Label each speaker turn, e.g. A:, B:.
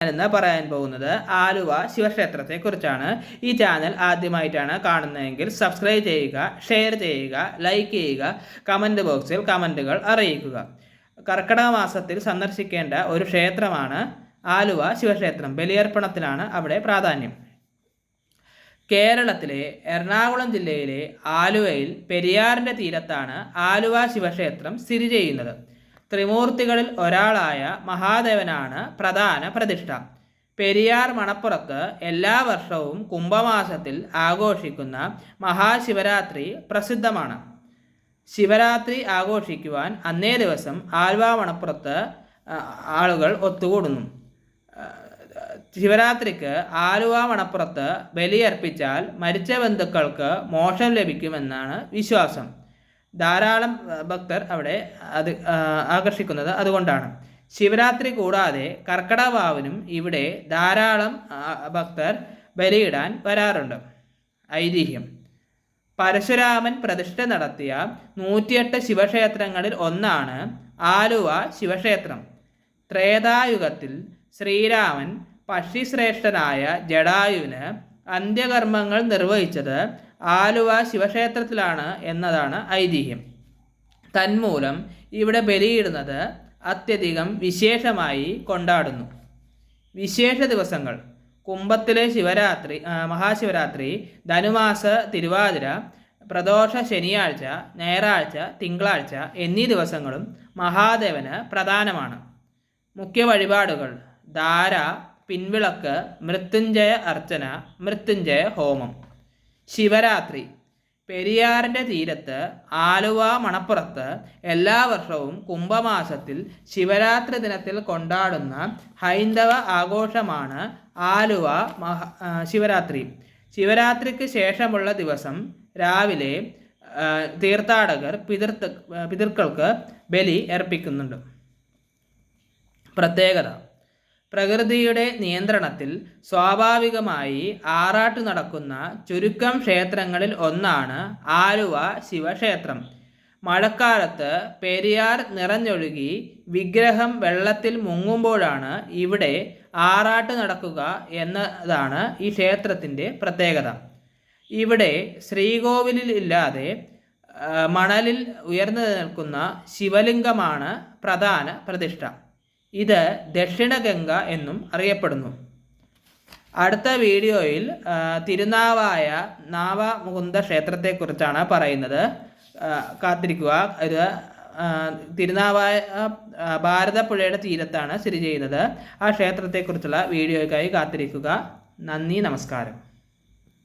A: എന്ന് പറയാൻ പോകുന്നത് ആലുവ ശിവക്ഷേത്രത്തെക്കുറിച്ചാണ്. ഈ ചാനൽ ആദ്യമായിട്ടാണ് കാണുന്നതെങ്കിൽ സബ്സ്ക്രൈബ് ചെയ്യുക, ഷെയർ ചെയ്യുക, ലൈക്ക് ചെയ്യുക, കമൻറ്റ് ബോക്സിൽ കമൻറ്റുകൾ അറിയിക്കുക. കർക്കിടക മാസത്തിൽ സന്ദർശിക്കേണ്ട ഒരു ക്ഷേത്രമാണ് ആലുവ ശിവക്ഷേത്രം. ബലിയർപ്പണത്തിനാണ് അവിടെ പ്രാധാന്യം. കേരളത്തിലെ എറണാകുളം ജില്ലയിലെ ആലുവയിൽ പെരിയാറിൻ്റെ തീരത്താണ് ആലുവ ശിവക്ഷേത്രം സ്ഥിതി ചെയ്യുന്നത്. ത്രിമൂർത്തികളിൽ ഒരാളായ മഹാദേവനാണ് പ്രധാന പ്രതിഷ്ഠ. പെരിയാർ മണപ്പുറത്ത് എല്ലാ വർഷവും കുംഭമാസത്തിൽ ആഘോഷിക്കുന്ന മഹാശിവരാത്രി പ്രസിദ്ധമാണ്. ശിവരാത്രി ആഘോഷിക്കുവാൻ അന്നേ ദിവസം ആലുവ മണപ്പുറത്ത് ആളുകൾ ഒത്തുകൂടുന്നു. ശിവരാത്രിക്ക് ആലുവ മണപ്പുറത്ത് ബലിയർപ്പിച്ചാൽ മരിച്ച ബന്ധുക്കൾക്ക് മോക്ഷം ലഭിക്കുമെന്നാണ് വിശ്വാസം. ധാരാളം ഭക്തർ അവിടെ ആകർഷിക്കുന്നത് അതുകൊണ്ടാണ്. ശിവരാത്രി കൂടാതെ കർക്കിടകവാവിനും ഇവിടെ ധാരാളം ഭക്തർ ബലിയിടാൻ വരാറുണ്ട്. ഐതിഹ്യം: പരശുരാമൻ പ്രതിഷ്ഠ നടത്തിയ 108 ശിവക്ഷേത്രങ്ങളിൽ ഒന്നാണ് ആലുവ ശിവക്ഷേത്രം. ത്രേതായുഗത്തിൽ ശ്രീരാമൻ പക്ഷിശ്രേഷ്ഠനായ ജടായുവിന് അന്ത്യകർമ്മങ്ങൾ നിർവഹിച്ചത് ആലുവ ശിവക്ഷേത്രത്തിലാണ് എന്നതാണ് ഐതിഹ്യം. തന്മൂലം ഇവിടെ ബലിയിടുന്നത് അത്യധികം വിശേഷമായി കൊണ്ടാടുന്നു. വിശേഷ ദിവസങ്ങൾ: കുംഭത്തിലെ ശിവരാത്രി, മഹാശിവരാത്രി, ധനുമാസ തിരുവാതിര, പ്രദോഷ ശനിയാഴ്ച, ഞായറാഴ്ച, തിങ്കളാഴ്ച എന്നീ ദിവസങ്ങളും മഹാദേവന് പ്രധാനമാണ്. മുഖ്യ വഴിപാടുകൾ: ധാര, പിൻവിളക്ക്, മൃത്യുഞ്ജയ അർച്ചന, മൃത്യുഞ്ജയ ഹോമം. ശിവരാത്രി: പെരിയാറിൻ്റെ തീരത്ത് ആലുവ മണപ്പുറത്ത് എല്ലാ വർഷവും കുംഭമാസത്തിൽ ശിവരാത്രി ദിനത്തിൽ കൊണ്ടാടുന്ന ഹൈന്ദവ ആഘോഷമാണ് ആലുവ ശിവരാത്രി. ശിവരാത്രിക്ക് ശേഷമുള്ള ദിവസം രാവിലെ തീർത്ഥാടകർ പിതൃക്കൾക്ക് ബലി അർപ്പിക്കുന്നുണ്ട്. പ്രത്യേകത: പ്രകൃതിയുടെ നിയന്ത്രണത്തിൽ സ്വാഭാവികമായി ആറാട്ട് നടക്കുന്ന ചുരുക്കം ക്ഷേത്രങ്ങളിൽ ഒന്നാണ് ആലുവ ശിവക്ഷേത്രം. മഴക്കാലത്ത് പെരിയാർ നിറഞ്ഞൊഴുകി വിഗ്രഹം വെള്ളത്തിൽ മുങ്ങുമ്പോഴാണ് ഇവിടെ ആറാട്ട് നടക്കുക എന്നതാണ് ഈ ക്ഷേത്രത്തിൻ്റെ പ്രത്യേകത. ഇവിടെ ശ്രീകോവിലിൽ ഇല്ലാതെ മണലിൽ ഉയർന്നു നിൽക്കുന്ന ശിവലിംഗമാണ് പ്രധാന പ്രതിഷ്ഠ. ഇത് ദക്ഷിണഗംഗ എന്നും അറിയപ്പെടുന്നു. അടുത്ത വീഡിയോയിൽ തിരുനാവായ നാവമുകുന്ദ ക്ഷേത്രത്തെക്കുറിച്ചാണ് പറയുന്നത്. കാത്തിരിക്കുക. ഇത് തിരുനാവായ ഭാരതപ്പുഴയുടെ തീരത്താണ് സ്ഥിതി ചെയ്യുന്നത്. ആ ക്ഷേത്രത്തെക്കുറിച്ചുള്ള വീഡിയോയ്ക്കായി കാത്തിരിക്കുക. നന്ദി, നമസ്കാരം.